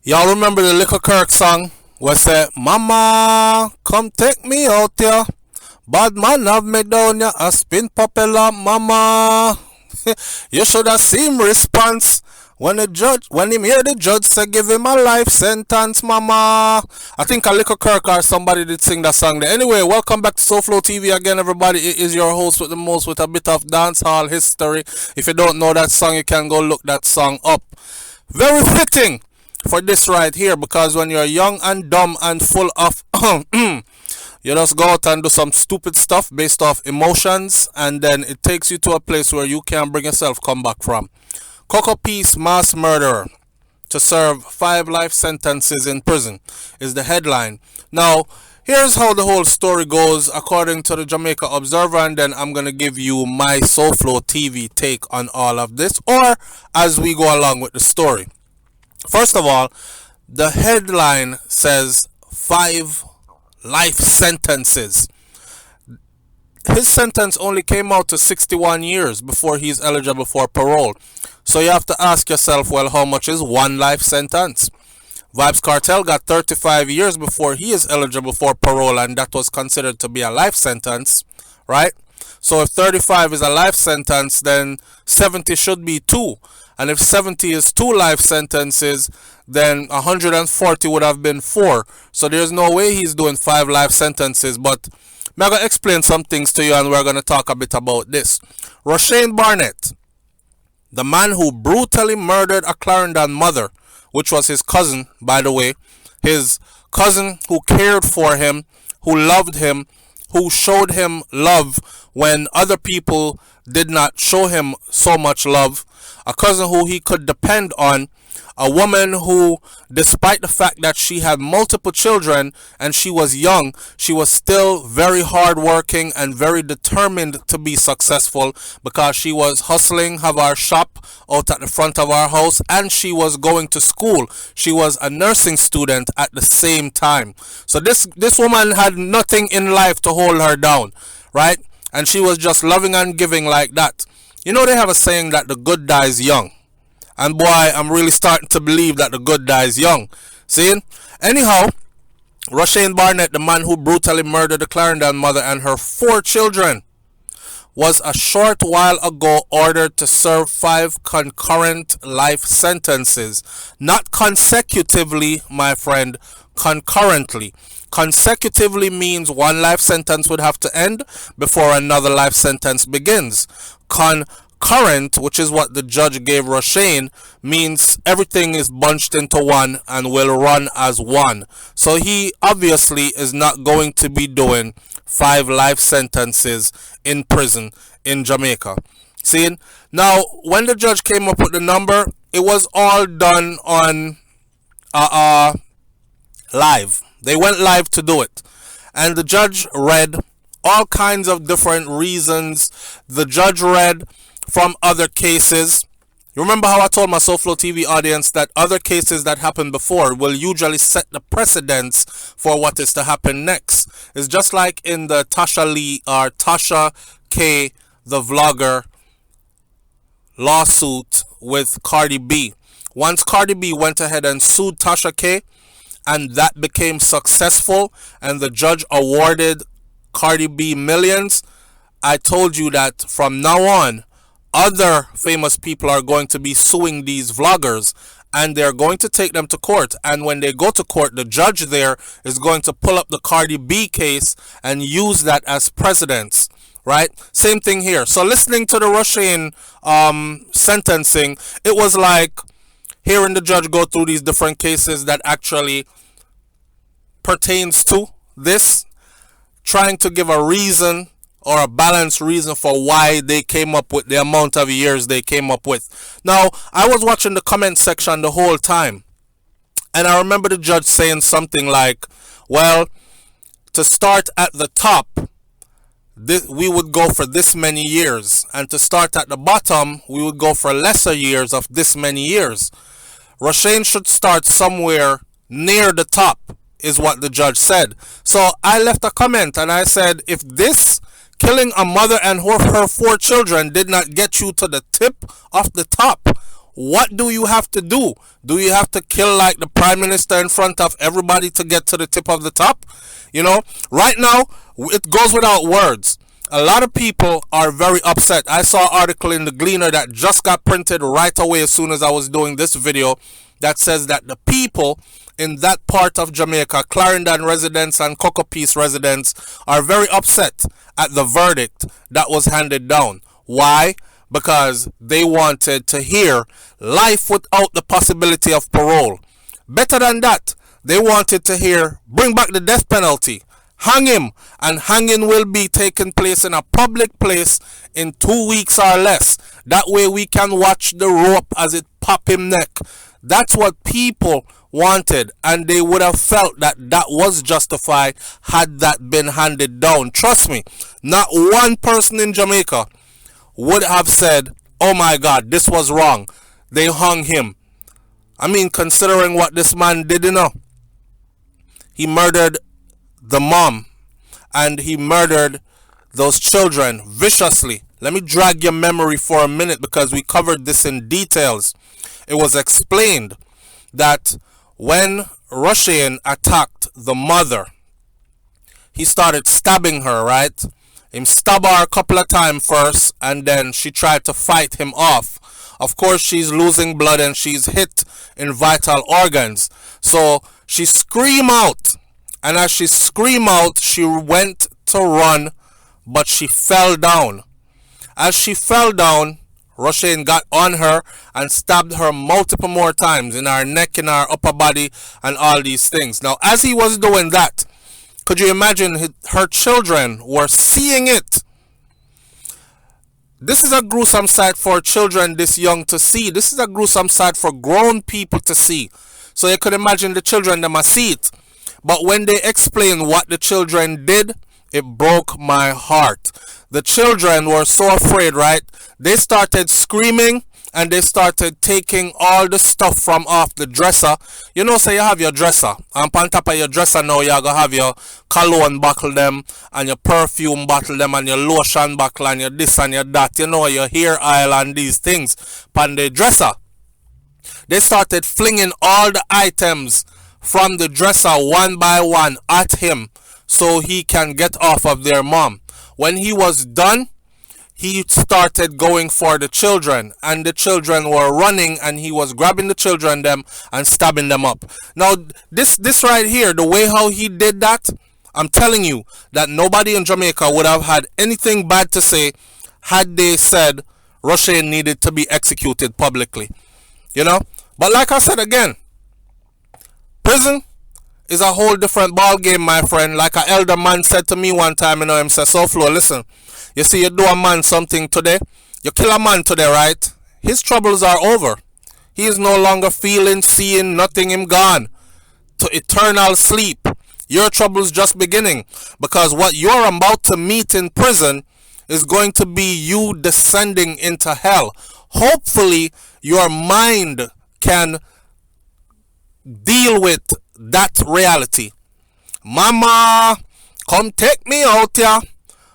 Y'all remember the Little Kirk song? Where say, Mama, come take me out here. Bad man have me down here, a spin popular, mama. You should have seen response when him hear the judge say give him a life sentence, mama. I think a Little Kirk or somebody did sing that song there. Anyway, welcome back to SouFLoTV again, everybody. It is your host with the most with a bit of dancehall history. If you don't know that song, you can go look that song up. Very fitting for this right here, because when you're young and dumb and full of you just go out and do some stupid stuff based off emotions, and then it takes you to a place where you can't bring yourself come back from. Coco Peace mass murderer to serve 5 life sentences in prison is the headline. Now, here's how the whole story goes according to the Jamaica Observer, and then I'm going to give you my SouFLoTV take on all of this, or as we go along with the story. First of all, the headline says 5 life sentences. His sentence only came out to 61 years before he's eligible for parole. So you have to ask yourself, well, how much is 1 life sentence? Vybz Kartel got 35 years before he is eligible for parole, and that was considered to be a life sentence, right? So if 35 is a life sentence, then 70 should be 2. And if 70 is 2 life sentences, then 140 would have been 4. So there's no way he's doing 5 life sentences. But I'm going to explain some things to you, and we're going to talk a bit about this. Rushane Barnett, the man who brutally murdered a Clarendon mother, which was his cousin, by the way. His cousin who cared for him, who loved him, who showed him love when other people did not show him so much love. A cousin who he could depend on. A woman who, despite the fact that she had multiple children and she was young, she was still very hardworking and very determined to be successful, because she was hustling, have our shop out at the front of our house, and she was going to school. She was a nursing student at the same time. So this woman had nothing in life to hold her down, right? And she was just loving and giving like that. You know, they have a saying that the good dies young. And boy, I'm really starting to believe that the good dies young. See? Anyhow, Rushane Barnett, the man who brutally murdered the Clarendon mother and her 4 children, was a short while ago ordered to serve 5 concurrent life sentences. Not consecutively, my friend, concurrently. Consecutively means 1 life sentence would have to end before another life sentence begins. Concurrent, which is what the judge gave Rushane, means everything is bunched into one and will run as one. So he obviously is not going to be doing 5 life sentences in prison in Jamaica. See? Now, when the judge came up with the number, it was all done on live. They went live to do it. And the judge read all kinds of different reasons. The judge read from other cases. You remember how I told my SouFLoTV audience that other cases that happened before will usually set the precedence for what is to happen next. It's just like in the Tasha K, the vlogger lawsuit with Cardi B. Once Cardi B went ahead and sued Tasha K, and that became successful, and the judge awarded Cardi B millions, I told you that from now on, other famous people are going to be suing these vloggers, and they're going to take them to court. And when they go to court, the judge there is going to pull up the Cardi B case and use that as precedence, right? Same thing here. So listening to the Rushane sentencing, it was like hearing the judge go through these different cases that actually pertains to this, trying to give a reason or a balanced reason for why they came up with the amount of years they came up with. Now, I was watching the comment section the whole time, and I remember the judge saying something like, well, to start at the top, we would go for this many years, and to start at the bottom, we would go for lesser years of this many years. Rushane should start somewhere near the top, is what the judge said. So I left a comment and I said, if this killing a mother and her 4 children did not get you to the tip of the top, What do you have to do? Do you have to kill like the prime minister in front of everybody to get to the tip of the top? You know, right now, it goes without words. A lot of people are very upset. I saw an article in the Gleaner that just got printed right away as soon as I was doing this video that says that the people in that part of Jamaica, Clarendon residents and Cocoa Peace residents, are very upset at the verdict that was handed down. Why? Because they wanted to hear life without the possibility of parole. Better than that, they wanted to hear bring back the death penalty. Hang him, and hanging will be taking place in a public place in 2 weeks or less. That way we can watch the rope as it pop him neck. That's what people wanted, and they would have felt that that was justified had that been handed down. Trust me, not one person in Jamaica would have said, oh my God, this was wrong. They hung him. I mean, considering what this man did, you know. He murdered the mom, and he murdered those children viciously. Let me drag your memory for a minute because we covered this in details. It was explained that when Rushane attacked the mother, he started stabbing her, right? He stabbed her a couple of times first, and then she tried to fight him off. Of course, she's losing blood and she's hit in vital organs. So she screamed out. And as she screamed out, she went to run, but she fell down. As she fell down, Rushane got on her and stabbed her multiple more times in her neck, in her upper body, and all these things. Now, as he was doing that, could you imagine her children were seeing it? This is a gruesome sight for children this young to see. This is a gruesome sight for grown people to see. So you could imagine the children, them must see it. But when they explained what the children did, it broke my heart. The children were so afraid, right? They started screaming and they started taking all the stuff from off the dresser. You know, say you have your dresser. And on top of your dresser now, you're going to have your cologne bottle them, and your perfume bottle them, and your lotion bottle, and your this and your that. You know, your hair oil and these things on the dresser. They started flinging all the items from the dresser one by one at him so he can get off of their mom. When he was done, he started going for the children, and the children were running, and he was grabbing the children them and stabbing them up. Now this right here, the way how he did that, I'm telling you that nobody in Jamaica would have had anything bad to say had they said Rushane needed to be executed publicly, you know. But like I said again, prison is a whole different ball game, my friend. Like an elder man said to me one time, you know, him say, SouFlo, listen, you see, you do a man something today, you kill a man today, right? His troubles are over. He is no longer feeling, seeing, nothing, him gone to eternal sleep. Your trouble's just beginning, because what you're about to meet in prison is going to be you descending into hell. Hopefully, your mind can deal with that reality. Mama, come take me out here.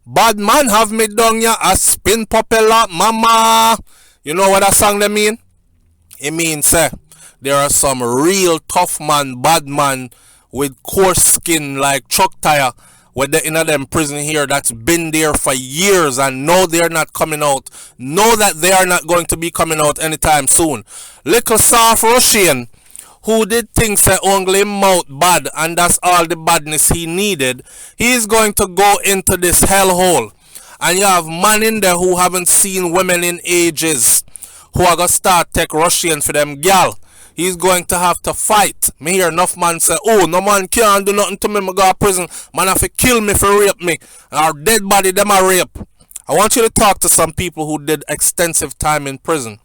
Bad man have me down here a spin propeller. Mama, you know what that song they mean? It means there are some real tough man, bad man with coarse skin like truck tire where they in them prison here that's been there for years and know they're not coming out. Know that they are not going to be coming out anytime soon. Little soft Rushane, who did things that only mouth bad, and that's all the badness he needed, he is going to go into this hellhole. And you have man in there who haven't seen women in ages, who are going to start take Rushane for them gal. He's going to have to fight. Me hear enough man say, oh, no man can't do nothing to me, I go to prison. Man have to kill me for rape me. Our dead body, them a rape. I want you to talk to some people who did extensive time in prison.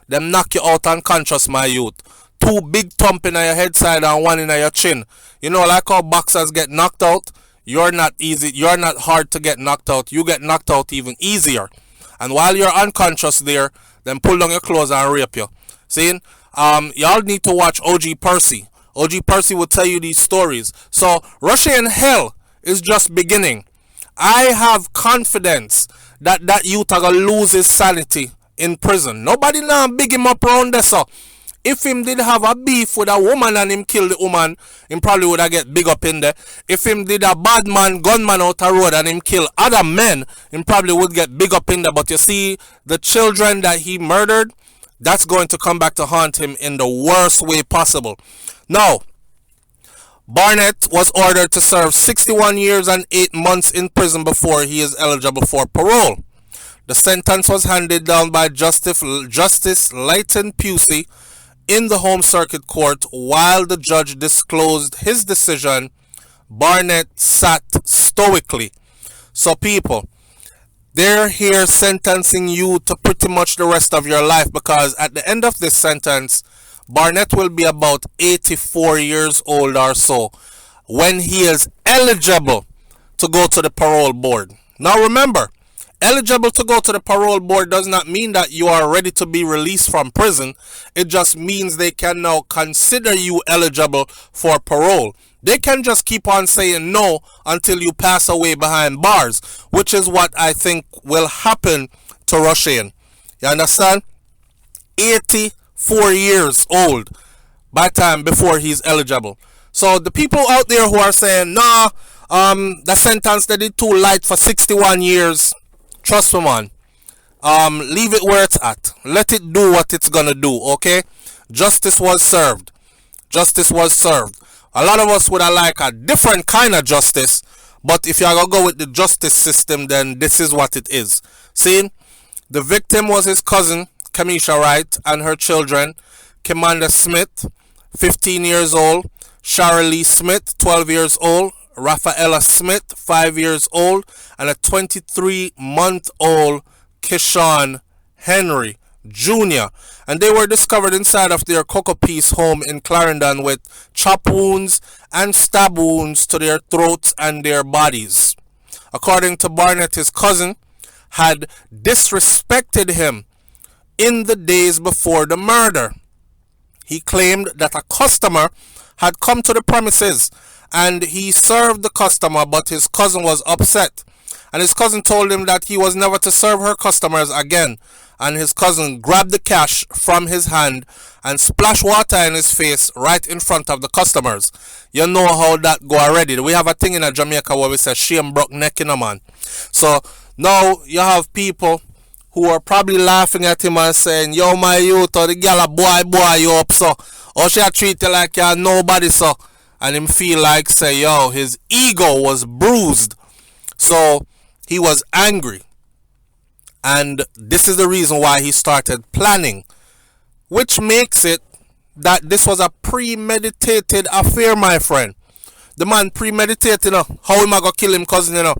Them knock you out unconscious, my youth. 2 big thump in your head side and 1 in your chin. You know, like how boxers get knocked out, you're not hard to get knocked out. You get knocked out even easier. And while you're unconscious there, then pull down your clothes and rape you. See? Y'all need to watch OG Percy. OG Percy will tell you these stories. So Rushane hell is just beginning. I have confidence that that youth are gonna lose his sanity in prison. Nobody now big him up around there, so if him did have a beef with a woman and him kill the woman, him probably would have get big up in there. If him did a bad man, gunman out the road and him kill other men, him probably would get big up in there. But you see, the children that he murdered, that's going to come back to haunt him in the worst way possible. Now, Barnett was ordered to serve 61 years and 8 months in prison before he is eligible for parole. The sentence was handed down by Justice Leighton Pusey in the Home Circuit Court. While the judge disclosed his decision, Barnett sat stoically. So people, they're here sentencing you to pretty much the rest of your life, because at the end of this sentence, Barnett will be about 84 years old or so when he is eligible to go to the parole board. Now remember, eligible to go to the parole board does not mean that you are ready to be released from prison. It just means they can now consider you eligible for parole. They can just keep on saying no until you pass away behind bars, which is what I think will happen to Rushane. You understand? 84 years old by time before he's eligible. So the people out there who are saying, nah, the sentence they did too light for 61 years, trust me, man. Leave it where it's at. Let it do what it's gonna do, okay? Justice was served. Justice was served. A lot of us would have liked a different kind of justice, but if you're gonna go with the justice system, then this is what it is. See, the victim was his cousin, Kamisha Wright, and her children, Kimanda Smith, 15 years old, Shara Lee Smith, 12 years old, Rafaela Smith, 5 years old, and a 23-month-old Kishawn Henry Jr. And they were discovered inside of their Cocoa Piece home in Clarendon with chop wounds and stab wounds to their throats and their bodies. According to Barnett, his cousin had disrespected him in the days before the murder. He claimed that a customer had come to the premises and he served the customer, but his cousin was upset. And his cousin told him that he was never to serve her customers again. And his cousin grabbed the cash from his hand and splashed water in his face right in front of the customers. You know how that go already. We have a thing in Jamaica where we say shame broke neck in a man. So now you have people who are probably laughing at him and saying, yo, my youth, or the girl a boy you up so, or she a treat you like you're nobody so. And him feel like say, yo, his ego was bruised, so he was angry. And this is the reason why he started planning, which makes it that this was a premeditated affair, my friend. The man premeditated, how am I going to kill him cousin,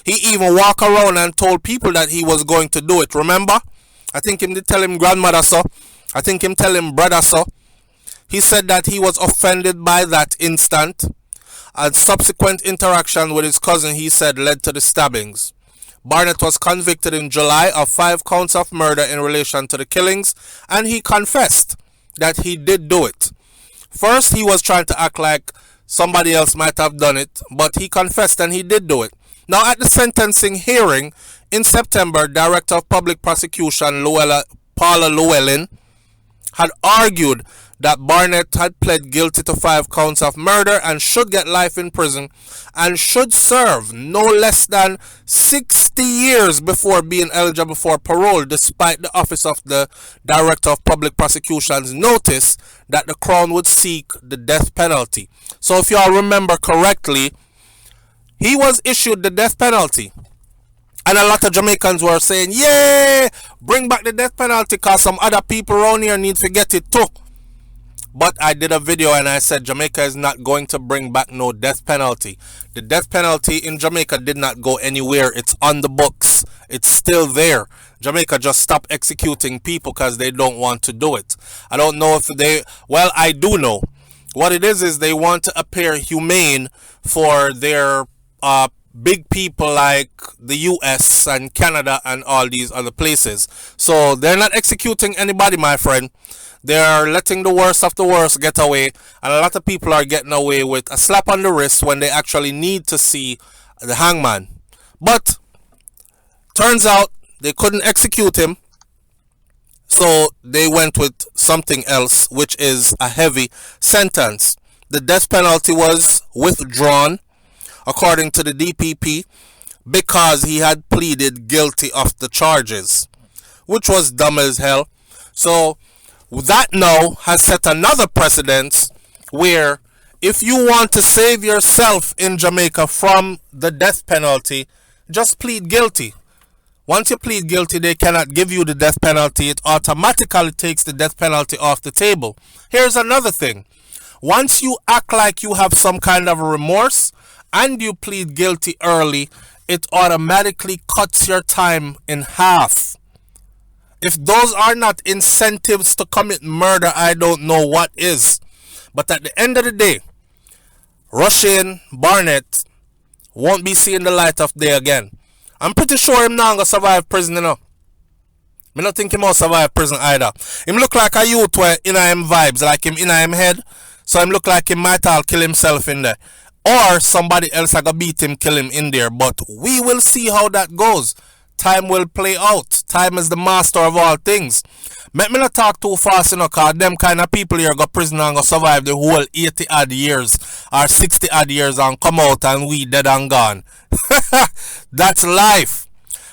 He even walked around and told people that he was going to do it. Remember? I think him did tell him grandmother so. I think him tell him brother so. He said that he was offended by that instant. And subsequent interaction with his cousin, he said, led to the stabbings. Barnett was convicted in July of 5 counts of murder in relation to the killings, and he confessed that he did do it. First, he was trying to act like somebody else might have done it, but he confessed and he did do it. Now, at the sentencing hearing in September, Director of Public Prosecution Paula Llewellyn had argued that Barnett had pled guilty to 5 counts of murder and should get life in prison and should serve no less than 60 years before being eligible for parole, despite the Office of the Director of Public Prosecution's notice that the Crown would seek the death penalty. So if you all remember correctly, he was issued the death penalty. And a lot of Jamaicans were saying, yeah, bring back the death penalty because some other people around here need to get it too. But I did a video and I said Jamaica is not going to bring back no death penalty. The death penalty in Jamaica did not go anywhere. It's on the books. It's still there. Jamaica just stopped executing people because they don't want to do it. I don't know if they... Well, I do know. What it is they want to appear humane for their big people like the US and Canada and all these other places. So they're not executing anybody, my friend. They're letting the worst of the worst get away, and a lot of people are getting away with a slap on the wrist when they actually need to see the hangman. But turns out they couldn't execute him, So they went with something else, which is a heavy sentence. The death penalty was withdrawn, according to the DPP, because he had pleaded guilty of the charges, which was dumb as hell. So that now has set another precedent where if you want to save yourself in Jamaica from the death penalty, just plead guilty. Once you plead guilty, they cannot give you the death penalty. It automatically takes the death penalty off the table. Here's another thing. Once you act like you have some kind of remorse and you plead guilty early, it automatically cuts your time in half. If those are not incentives to commit murder, I don't know what is. But at the end of the day, Rushane Barnett won't be seeing the light of day again. I'm pretty sure him not gonna survive prison, you know. Me not think him will survive prison either. Him look like a youth where in him vibes, like him in him head. So him look like he might all kill himself in there. Or somebody else I gonna beat him, kill him in there. But we will see how that goes. Time will play out. Time is the master of all things. Make me not talk too fast, you know, cause them kind of people here go prison and go survive the whole 80 odd years or 60 odd years and come out and we dead and gone. That's life.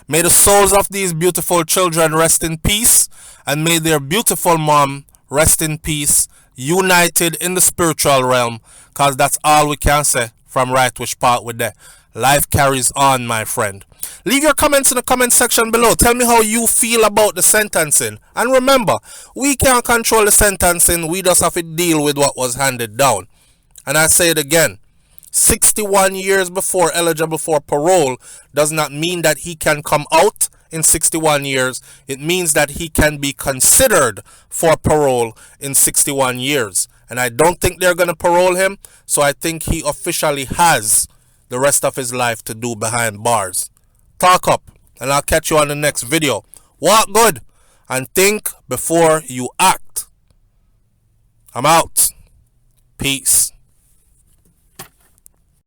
May the souls of these beautiful children rest in peace, and may their beautiful mom rest in peace, united in the spiritual realm, cause that's all we can say from right which part with that. Life carries on, my friend. Leave your comments in the comment section below. Tell me how you feel about the sentencing. And remember, we can't control the sentencing. We just have to deal with what was handed down. And I say it again. 61 years before eligible for parole does not mean that he can come out in 61 years. It means that he can be considered for parole in 61 years. And I don't think they're going to parole him. So I think he officially has the rest of his life to do behind bars. Talk up, and I'll catch you on the next video. Walk good and think before you act. I'm out. Peace.